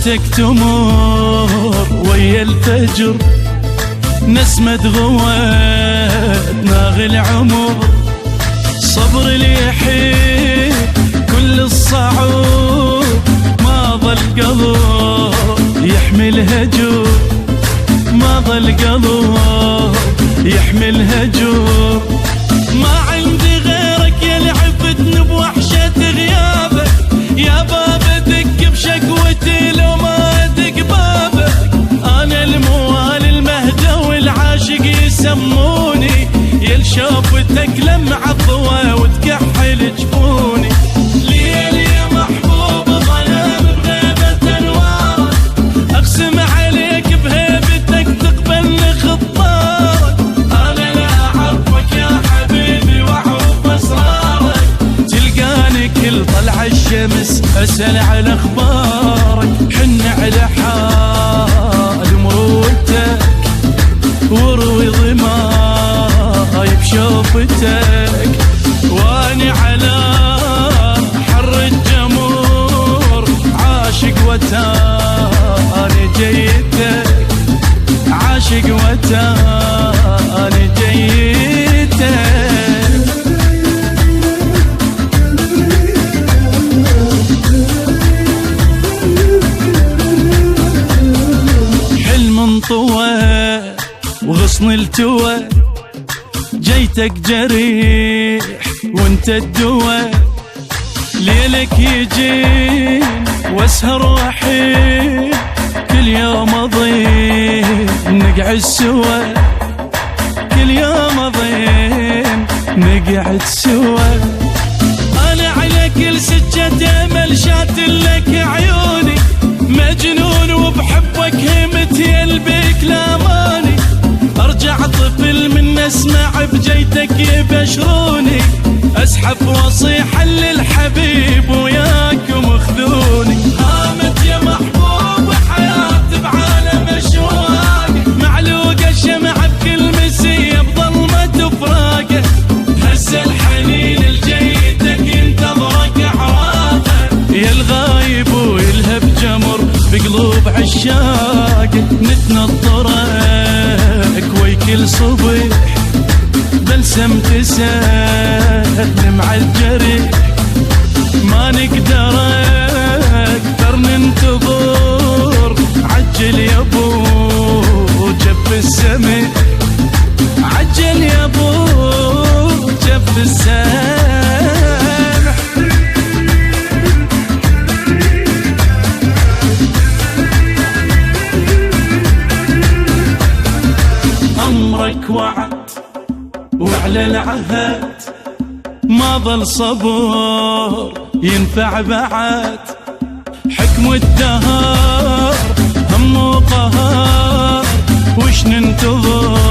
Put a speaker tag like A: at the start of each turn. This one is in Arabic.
A: جيتك تمر ويا الفجر، نسمة غوات ناغي العمر، صبر اللي يحيي كل الصعوب، ما ظل قلب يحمل هجر، ما ظل قلب يحمل هجر. ما عندي غيرك يا اللي عفتني بوحشة غيابك، يا بابا دق بشكوتي لو ما ادق بابك، انا الموال المهدى والعاشق يسموني، يا شوفتك لمع الضوى وتكحل جفوني. ليل يا محبوب ظلام بغيبة انوارك، اقسم عليك بهيبتك تقبلني خطارك، انا لا اعرفك يا حبيبي واعرف اسرارك، تلقاني كل طلع الشمس اسال على اخبارك، حن على حال مروتك وروي ضماي بشوفتك، واني على حر الجمور عاشق وتاني جيتك، عاشق وتاني جيتك. حلم طوى وغصن التوى، جيتك جريح وانت الدواء، ليلك يجين واسهر وحيد، كل يوم اضيم نقعد سوا، كل يوم اضيم نقعد سوا. انا على كل سجة امل شاتلك عيوني، مجنون وبحبك همت يلبك لاماني، ارجع طفل من اسمع بجيتك يبشروني، اسحب واصيح للحبيب وياكم اخذوني. قامت يا محبوب حياتي بعالم اشواق، معلوقه الشمعة بكل مسيه بظلمة فراقه، هز الحنين لجيتك ينتظرك اعراضه، يا الغايب ويلهب جمر بقلوب عشاق، نتنطرك وي كل صبح بلسم تسلم عالجريح، ما نقدر اكثر ننتظر، عجل يا ابو جف السمح، عجل يا ابو جف السمح. امرك وعد وعلى العهد، ما ظل صبر ينفع بعد، حكم الدهر هم وقهر وش ننتظر،